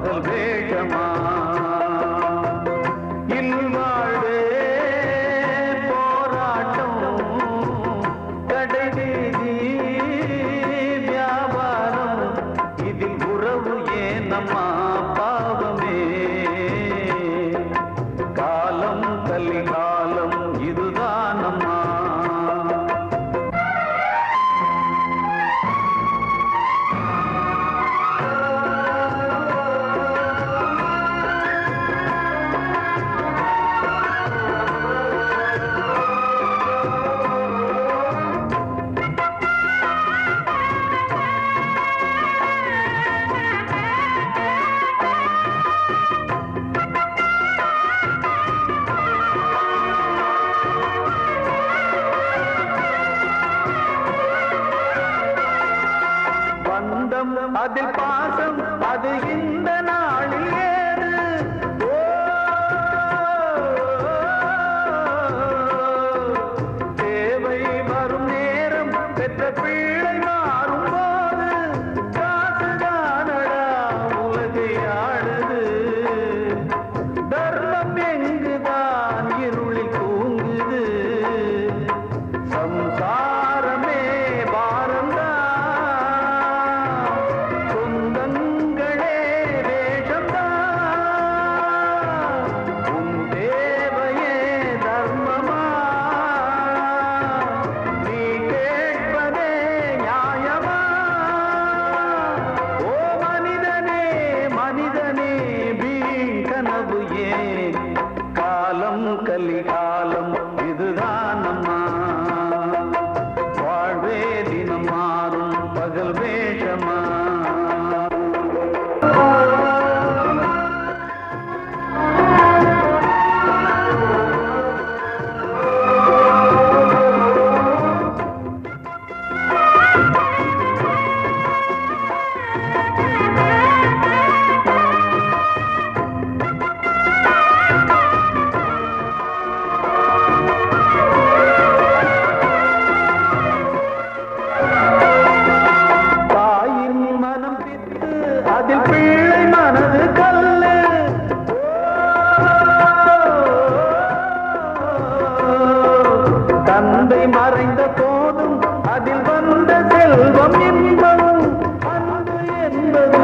பகல் வேஷமா இல்வாழ்வே போராட்டம் கடைவீதி வியாபாரம் இதில் உறவு ஏனம்மா பாவமே காலம் கலிகாலம் இதுதானம்மா அதில் பாசம் அது இந்த நாளில் ஏது தேவை வரும் நேரம் பெற்ற பிள்ளை மாறும் போது காசுதானடா உலகை ஆடுது தர்மம் எங்குதான் இருளில் தூங்குது சம்சாரமே பாரந்தா கலிகாலம் இதுதானம்மா வாழ்வே தினம் மாறும் பகல் வேஷமா அதில் பிள்ளை மனது கல்லு தந்தை மறைந்த போதும் அதில் வந்த செல்வம் இன்பம் அன்பு என்பது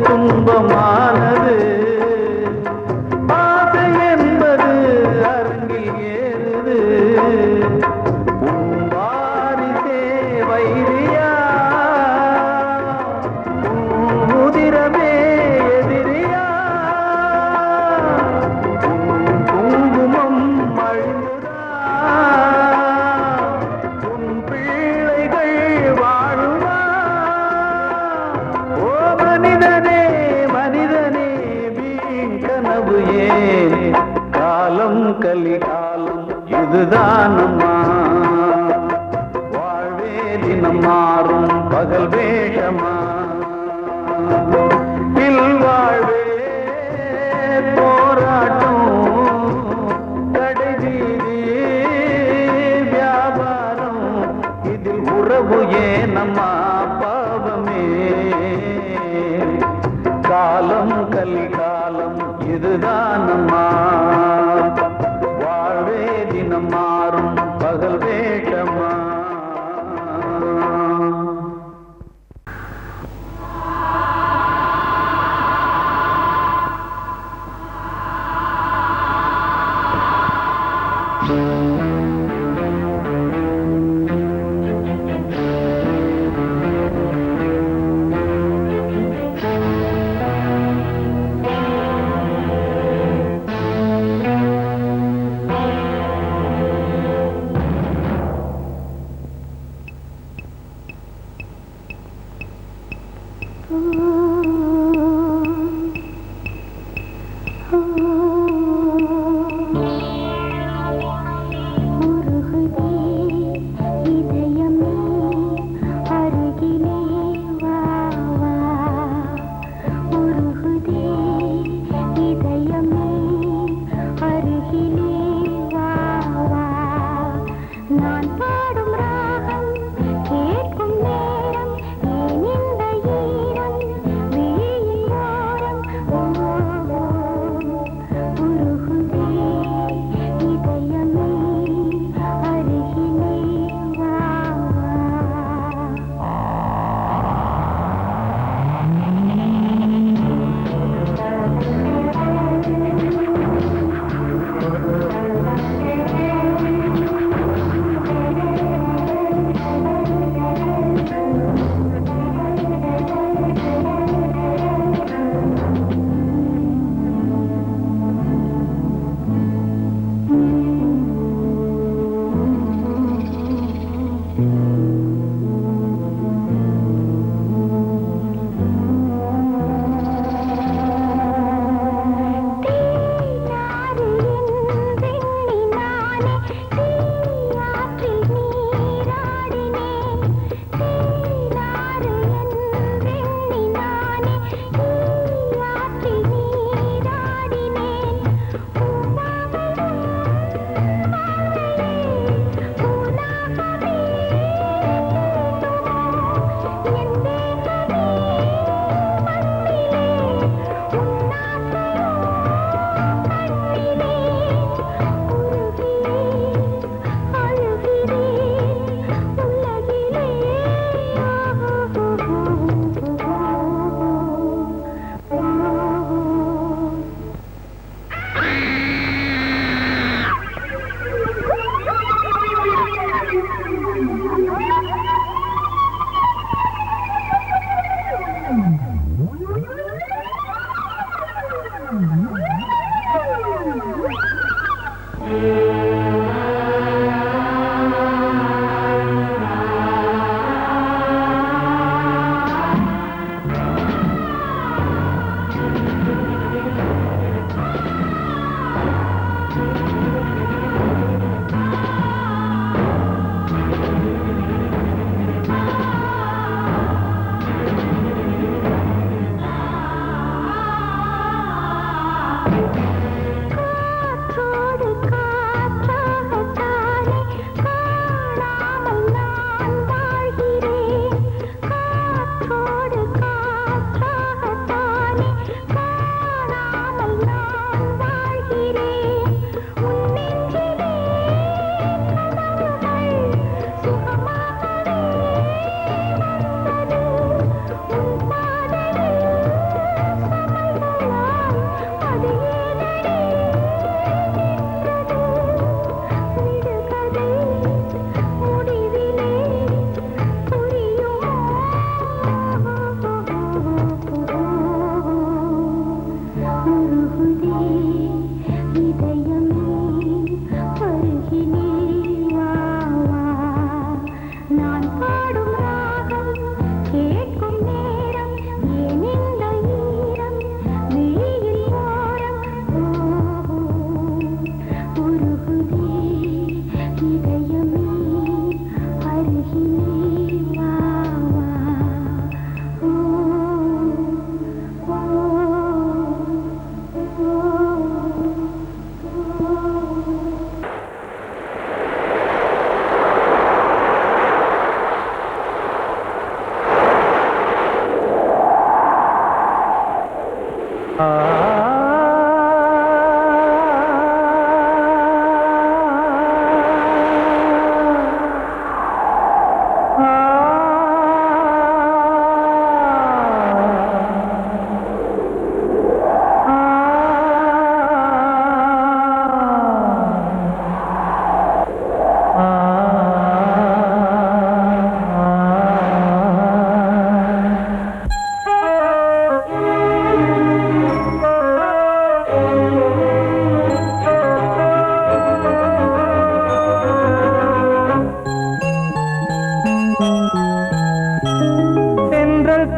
துன்பமானது ஆசை என்பது அரங்கில் ஏறுது வாரிசே வைரியா எதிரியா குங்குமம் அழுதா உன் பிள்ளைகள் வாழுமா ஓ மனிதனே மனிதனே வீண் கனவு ஏன் காலம் கலிகாலம் இதுதானம்மா வாழ்வே தினம் மாறும் பகல் வேஷமா இல்வாழ்வே போராட்டம் கடைவீதி வியாபாரம் இதில் உறவு ஏனம்மா பாவமே காலம் கலிகாலம் இதுதானம்மா வாழ்வே தினம் மாறும் பகல் வேஷமா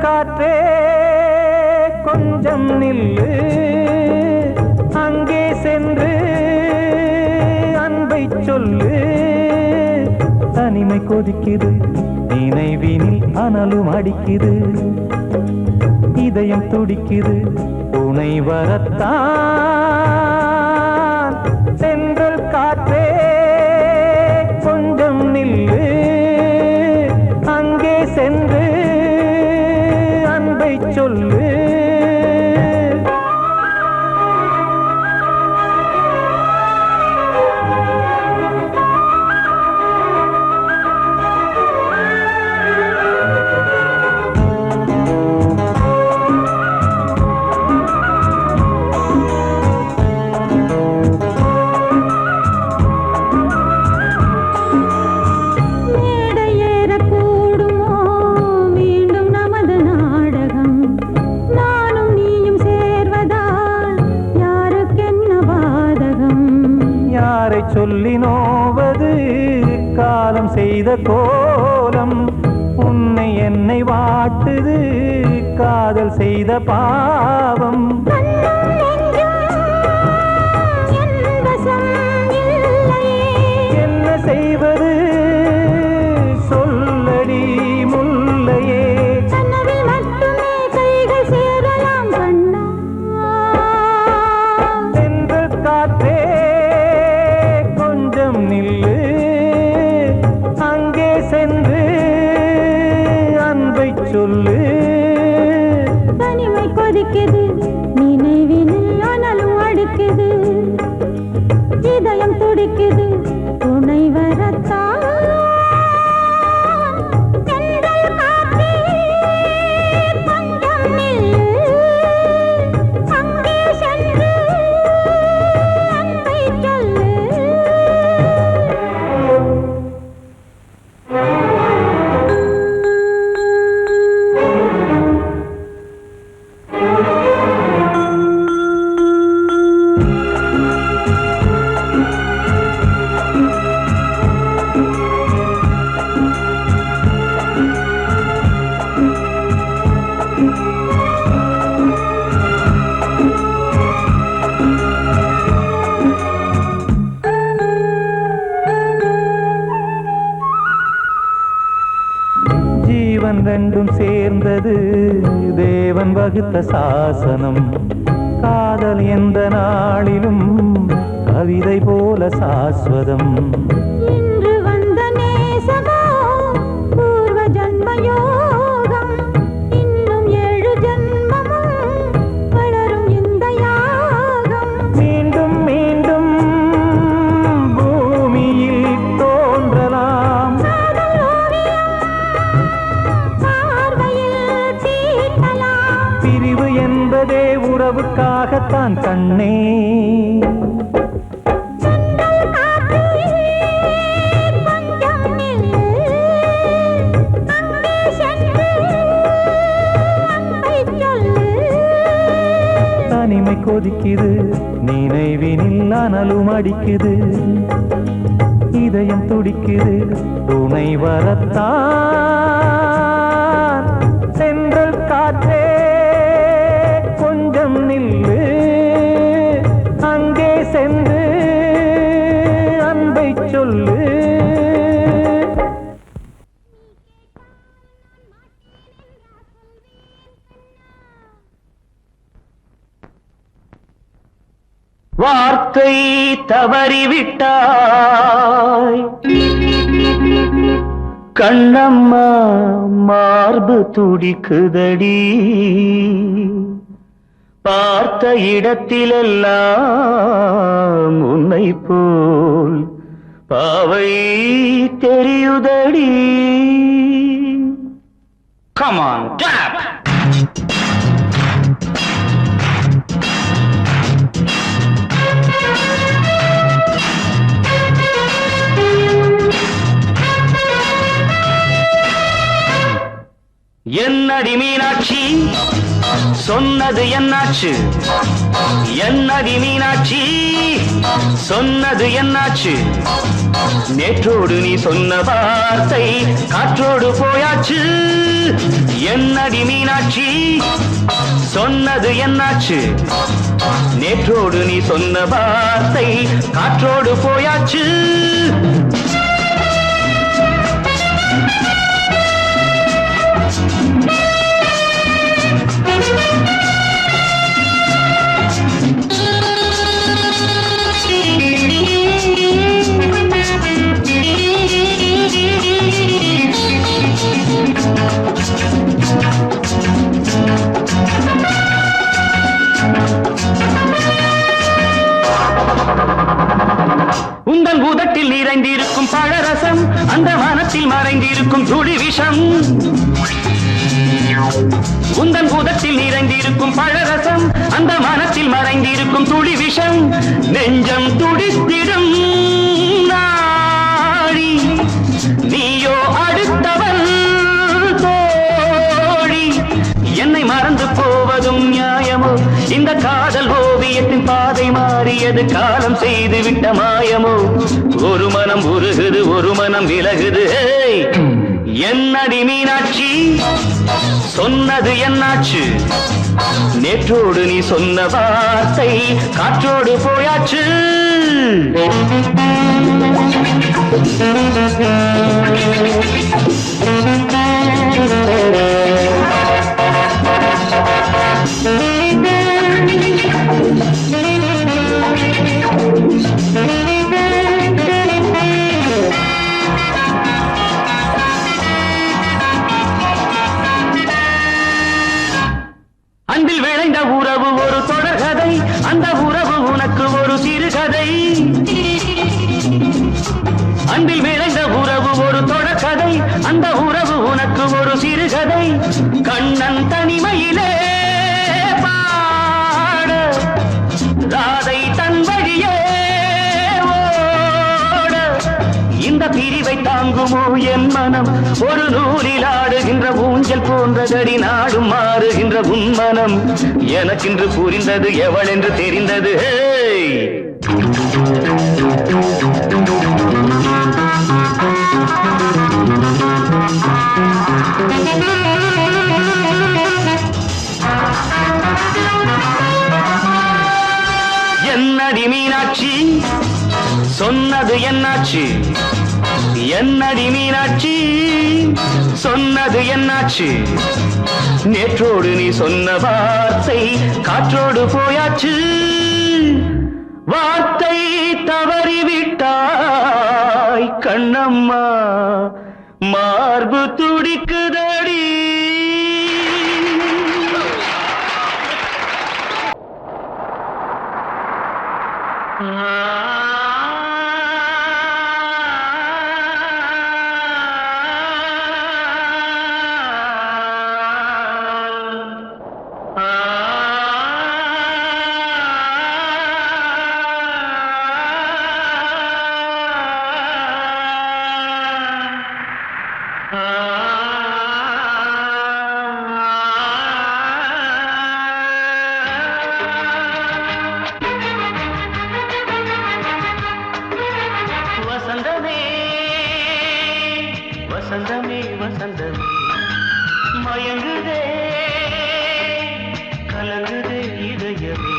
காற்றே கொஞ்சம் நில்லு, அங்கே சென்று அன்பை சொல்லு. தனிமை கொதிக்குது, நினைவினில் அனலும் அடிக்குது, இதயம் துடிக்குது, துணை வரத்தான். சென்றல் காற்றே கொஞ்சம் நில்லு, அங்கே சென்று சொல்லு. சொல்லி நோவது காலம் செய்த கோலம், உன்னை என்னை வாட்டுது காதல் செய்த பாவம். என்ன செய்வது சொல்லடி முல்லையே, சென்று காற்றே நில்லு, அங்கே சென்று அன்பை சொல்லு. தனிமை கொதிக்குது, நினைவினில் அனலும் அடிக்குது, இதயம் துடிக்குது, துணை வரத்தான். ஜீவன் ரெண்டும் சேர்ந்தது தேவன் வகுத்த சாசனம். காதல் எந்த நாளிலும் கவிதை போல சாஸ்வதம். இன்று வந்த நேசமோ பூர்வ ஜன்மயோகம், இன்னும் 7 ஜன்மமும் வளரும் இந்த யாகம். மீண்டும் மீண்டும் பூமியில் தோன்றலாம், பிரிவு என்பதே உறவுக்காகத்தான் கண்ணே. தனிமை கொதிக்குது, நினைவினில் அனலும் அடிக்குது, இதயம் துடிக்குது, துணை வரத்தான். சென்றல் காற்றே கொஞ்சம் நில்லு, அங்கே சென்று அன்பை சொல்லு. வார்த்தை தவறிவிட்டாய் கண்ணம்மா, மார்பு துடிக்குதடி, பார்த்த இடத்திலெல்லாம் உன்னை போல் பாவை தெரியுதடி. Come on, clap! என்னடி மீனாட்சி சொன்னது என்னாச்சு? என்னடி மீனாட்சி சொன்னது என்னாச்சு? நேற்றோடு நீ சொன்ன வார்த்தை காற்றோடு போயாச்சு. என்னடி மீனாட்சி சொன்னது என்னாச்சு? நேற்றோடு நீ சொன்ன வார்த்தை காற்றோடு போயாச்சு. உந்தன் பூதத்தில் நிறைந்திருக்கும் பழரசம், அந்த வானத்தில் மறைந்திருக்கும் துளி விஷம். உந்தன் பூதத்தில் நிறைந்திருக்கும் பழரசம், அந்த வானத்தில் மறைந்திருக்கும் துளி விஷம். நெஞ்சம் துடித்திடும் நாடி, நீயோ அடுத்தவன் தோழி. என்னை மறந்து போவதும் நியாயமோ? இந்த காதல் ஓவியத்தின் பாதை மாறியது, காலம் செய்து விட்ட மாயமோ? ஒரு மனம் உருகுது, ஒரு மனம் விலகுது. என்னடி மீனாட்சி சொன்னது என்னாச்சு? நேற்றோடு நீ சொன்ன வார்த்தை காற்றோடு போயாச்சு. அன்பில் விளைந்த உறவு ஒரு தொடர்கதை, அந்த உறவு உனக்கு ஒரு சிறுகதை. அன்பில் விளைந்த உறவு ஒரு தொடர்கதை, அந்த உறவு உனக்கு ஒரு சிறுகதை. கண்ணன் தனிமையிலே பாட, ராதை தன் வழியே ஓட. இந்த பிரிவை தாங்குமோ என் மனம்? ஒரு நூலில் ஆடுகின்ற ஊஞ்சல் போன்றதடி, நாடும் மாறுகின்ற உன்மனம். எனக்கென்று புரிந்தது எவள் என்று தெரிந்தது. என்னடி மீனாட்சி சொன்னது என்னாச்சு? என்னடி மீனாட்சி சொன்னது என்னாச்சு? நேற்றோடு நீ சொன்ன வார்த்தை காற்றோடு போயாச்சு. வார்த்தை தவறிவிட்டாய் கண்ணம்மா, மார்பு துடிக்குதடி. வசந்தமே வசந்தமே வசந்தமே மயங்குதே கலங்குதே இதயமே.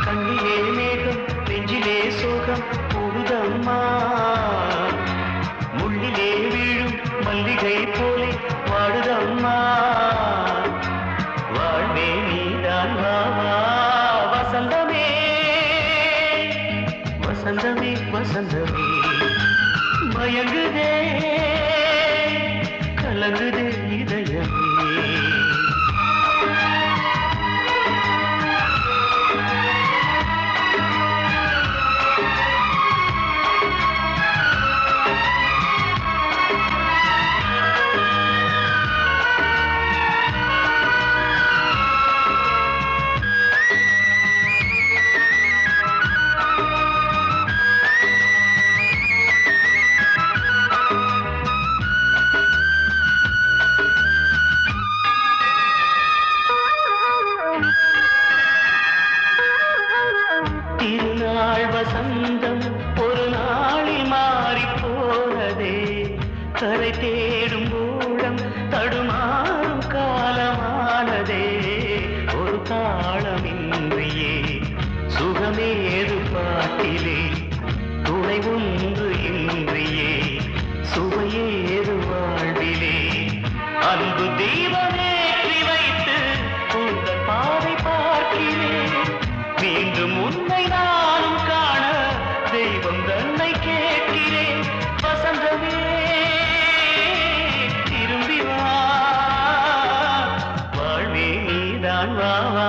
கண்ணிலே மேகம் நெஞ்சிலே சோகம் கூடுதம்மா. முள்ளிலே வீழும் மல்லிகை போலே வாடுதம்மா. வாழ்வே நீதான் வாவா. வசந்தமே வசந்தமே வசந்தமே மயங்குதே கலங்குதே இதயமே. பாட்டிலே துணை ஒன்று இன்றியே சுவையேது வாழ்விலே அன்பு தீபமேற்றி வைத்து உங்கள் பாதை பார்க்கிறேன் மீண்டும் உன்னை நானும் காண தெய்வம் தன்னை கேட்கிறேன் வசந்தமே திரும்பி வா வாழ்வே நீதான் வா வா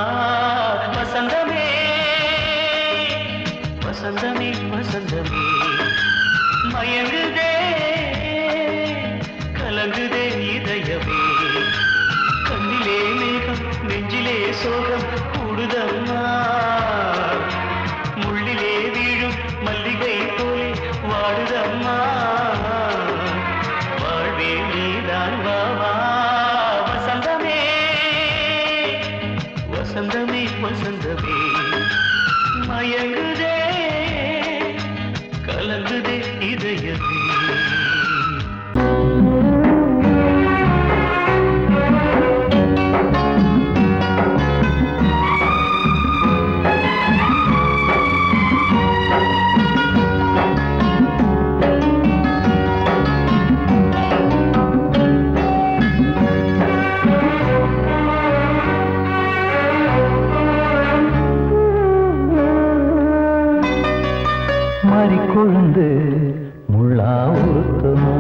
வசந்தமே வசந்தமே வசந்தமே மயங்குதே கலங்குதே இதயமே கண்ணிலே மேகம் நெஞ்சிலே சோகம் கூடுதம்மா முள்ளிலே வீழும் மல்லிகை போலே வாடுதம்மா வாழ்வே நீதான் வா வா வசந்தமே வசந்தமே வசந்தமே மயங்குதே கலங்குதே இதயமே கொழுந்து முள்ளா உருத்தமா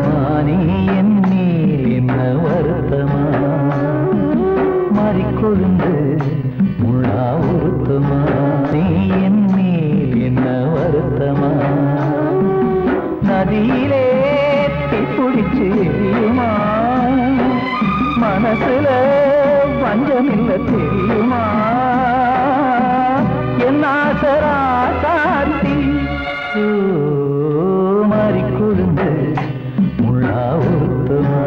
மானே என் மேல் என்ன வருத்தமா மாறிக்கொழுந்து முள்ளா உருத்தமா நீ என் மேல் என்ன வருத்தமா நதியிலே தீப்பிடிச்சு எரியுமா மனசுல பஞ்சமில்ல தெரியுமா என் ஆசரா சாந்தி மாறிக்கொழுந்து முள்ளா உருத்தமா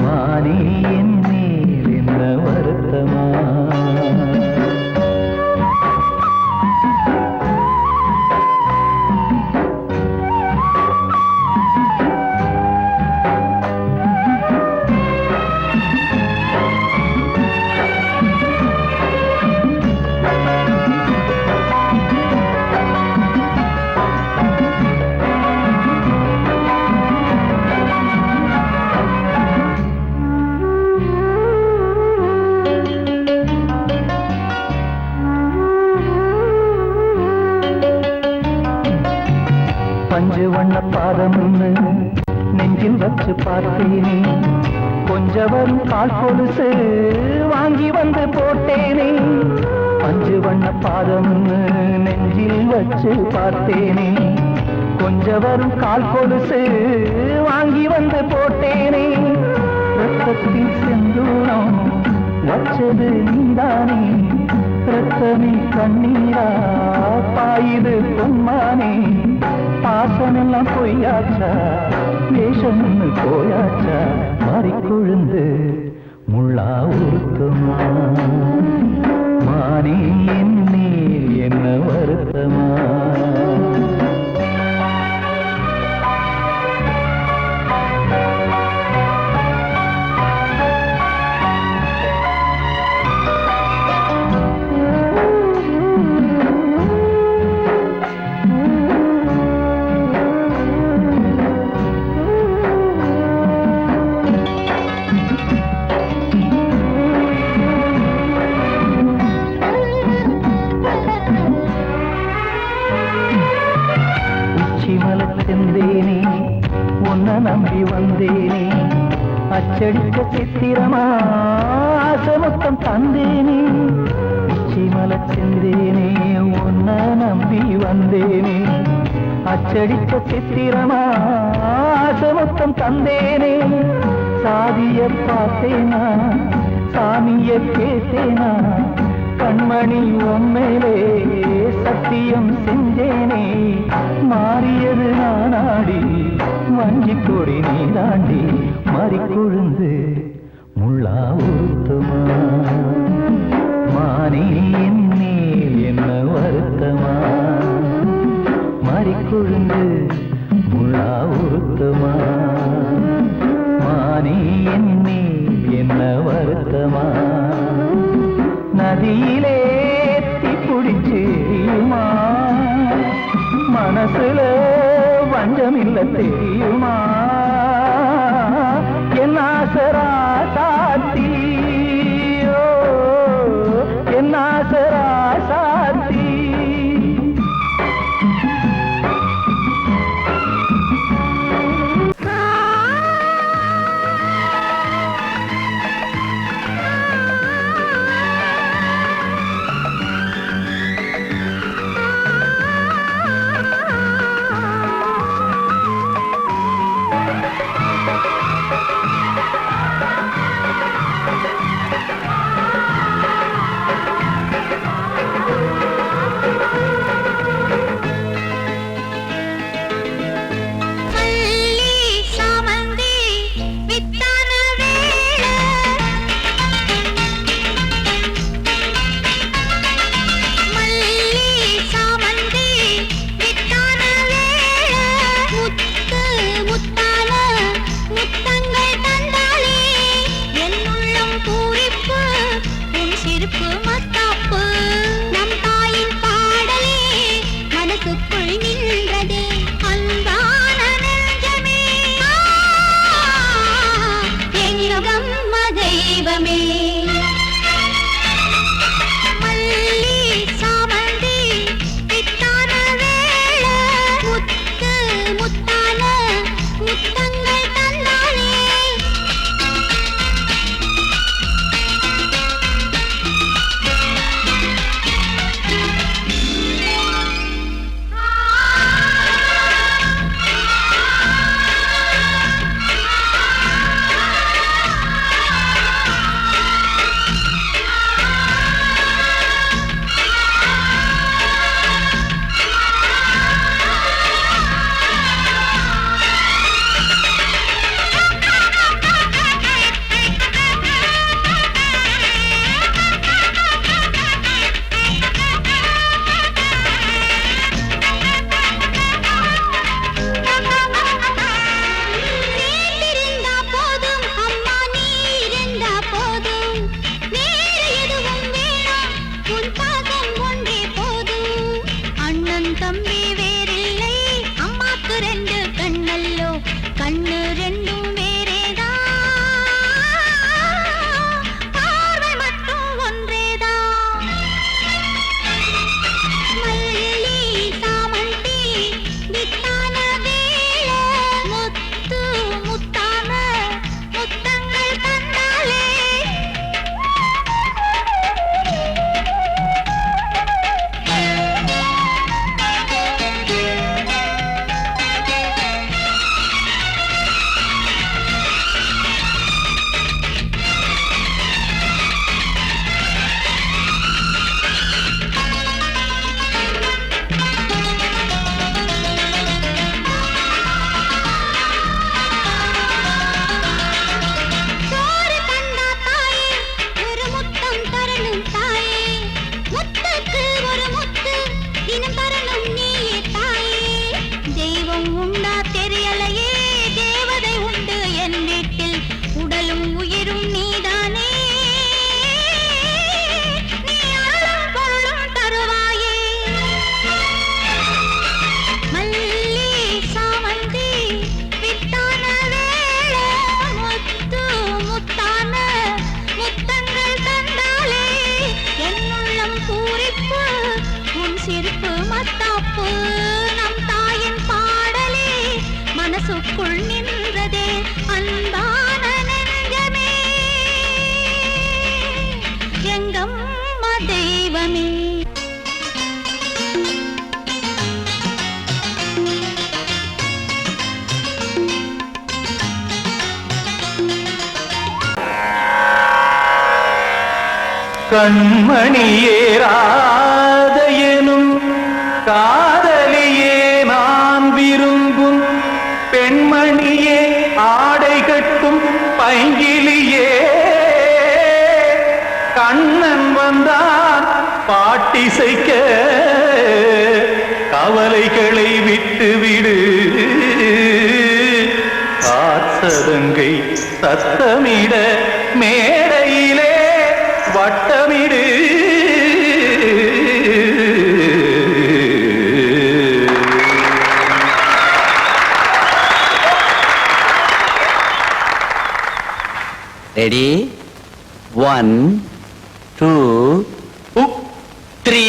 மானே என் மேல் என்ன வருத்தமா பஞ்சு வண்ண பாதம்னு நெஞ்சில் வச்சு பார்த்தேனே கொஞ்சம் வரும் கால் கொலுசு வாங்கி வந்து போட்டேனே பஞ்சு வண்ண பாதம்னு நெஞ்சில் வச்சு பார்த்தேனே கொஞ்சம் வரும் கால் கொலுசு வாங்கி வந்து போட்டேனே ரத்தத்தில் செந்தூரம் வச்சது நீதானே ரத்தமே கண்ணீரா பாயுது பொன்மானே பாசமெல்லாம் பொய்யாச்சா வேஷம்னு போயாச்சா மாறிக்கொழுந்து முள்ளா உருத்தமா மானே என் மேல் என்ன வருத்தமா செந்தேனே உன்னை நம்பி வந்தேனே அச்சடிக்க சித்திரமா ஆசமுத்தம் தந்தேனே உச்சிமல செந்தேனே உன்னை நம்பி வந்தேனே அச்சடிக்க சித்திரமா ஆசமுத்தம் தந்தேனே சாதிய பார்த்தேனா சாமிய கேட்டேனா கண்மணி உம்மேலே சத்தியம் செஞ்சேனே மாறியது நானாடி வஞ்சி கொடி நீ தாண்டி மாறிக்கொழுந்து முள்ளா உருத்தமா மானே என் மேல் என்ன வருத்தமா மாறிக்கொழுந்து முள்ளா உருத்தமா மானே என் மேல் என்ன வருத்தமா நதியிலே தீப்பிடிச்சு மனசுல வஞ்சமில்ல தெரியுமா என் ஆசரா சாத்தி என் ஆசரா சாத்தி மனசுக்குள் நின்றதே அன்பான நெஞ்சமே எங்கம்மா தெய்வமே. கண்மணியே ராதையனும் காதலியே நான் விரும்பும் பெண்மணியே ஆடை கட்டும் பைங்கிலியே கண்ணன் வந்தான் பாட்டிசைக்க கவலைகளை விட்டுவிடு காத்ததங்கை சத்தமிட மேடையிலே வட்டமிடு. ரெடி 1 2 3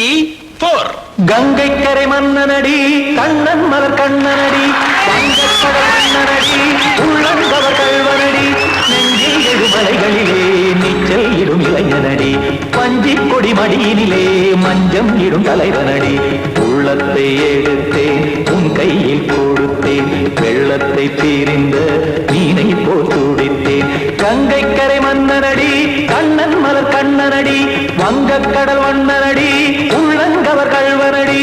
4 கங்கை கரை மன்னனடி கண்ணன் மலர் கண்ணனடி வங்கக்கடல் மன்னனடி உள்ளங்கவர் கல்வனடி நெஞ்சில் எழுமலைகளிலே நீச்சல் இடும் இளைஞனடி பஞ்சிக் கொடி மடியினிலே மஞ்சம் இடும் தலைவனடி உள்ளத்தை எடுத்தேன் உன் கையில் கொடுத்தேன் வெள்ளத்தை தீரிந்த மீனை போல் துடித்தேன் கங்கை கரை மன்னனடி கண்ணன் மலர் கண்ணனடி வங்கக்கடல் வண்ணனடி உள்ளங்கவர் கல்வனடி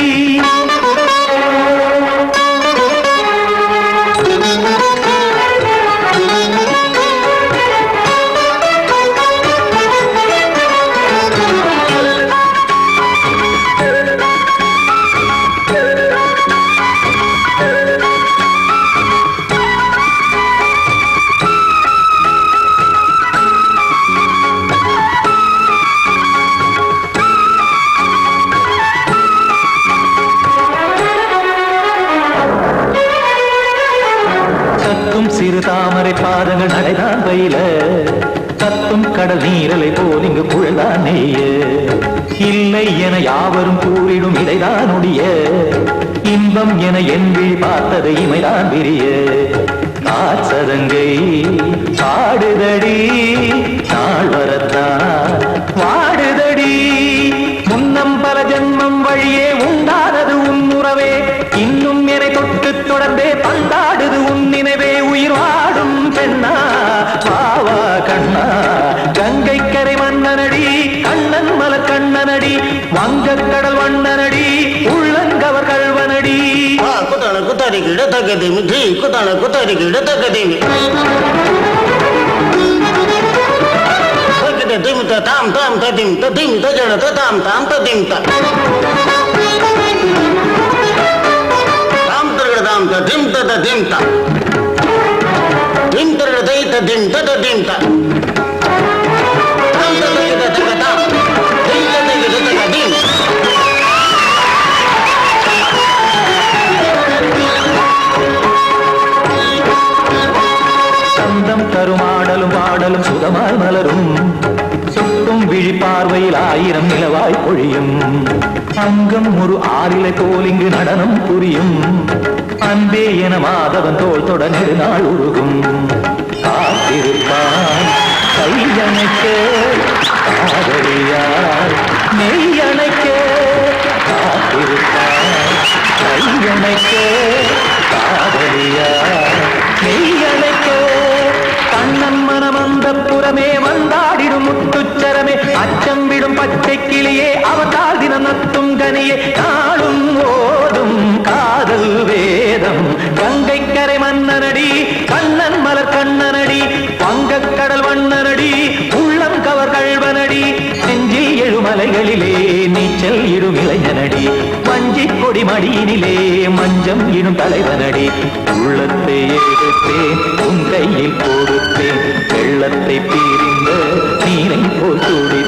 சிறு தாமரை பாதங்கள் நடைதான் பயில கத்தும் கடல் நீரலை போல் இங்கு குழல்தான் நெய்ய இல்லை என யாவரும் கூறிடும் இடைதான் ஒடிய இன்பம் என என்பி பார்த்தது இமைதான் விரிய காற்சதங்கை பாடுதடி நாள் வரத்தான் வாடுதடி முன்னம் பல ஜென்மம் வழியே உண்டானது உன் உறவே இன்னும் என்னை தொட்டு தொடர்ந்தே பந்தாடுது உன் நினைவே உயிர் வாடும் பெண்ணா பாவா கண்ணா கங்கை கரை மன்னனடி கண்ணன் மலர் கண்ணனடி வங்கக்கடல் வண்ணனடி உள்ளங்கவர் கல்வனடி குத்தான குத்தாரி கிட தக்கதேமி ஜி குத்தான குத்தாரி கிட தக்கதேமி திம் தாம் தாம் ததிம் ததிம் தஜன தாம் தாம் ததிம் தாம் தாம் ததிம் ததிம் தாம் திம் தர தை ததிம் ததிம் தாம் தாம் ததிம் ததிம் தாம் திம் ததிம் ததிம் சந்தம் தருமாடலும் பாடலும் சுகமாய் மலரும் சுட்டும் விழி பார்வையில் ஆயிரம் நிலவாய் பொழியும் அங்கம் ஒரு ஆறிலை போல் இங்கு நடனம் புரியும் அன்பே என மாதவன் தோள் தொட நெடுநாள் உருகும் காத்திருப்பான் கையணைக்க காதலியார் மெய்யணைக்க காத்திருப்பான் கையணைக்க காதலியார் மெய்யணைக்க கண்ணன் மனமந்த புறமே வந்தாடிடும் முத்துச்சரமே அச்சம் விடும் பச்சை கிளியே அவதால் தினம் நத்தும் கனியே நாளும் ஓதும் காதல் வேதம் கங்கை கரை மன்னனடி கண்ணன் மலர் கண்ணனடி வங்கக்கடல் வண்ணனடி உள்ளம் கவர் கல்வனடி நெஞ்சில் எழுமலைகளிலே நீச்சல் இடும் இளைஞனடி வஞ்சிக் கொடி மடியினிலே மஞ்சம் இடும் தலைவனடி உள்ளத்தை எடுத்தேன் உன் கையில் கொடுத்தேன் வெள்ளத்தை பீரிந்த நீரை போல் துடி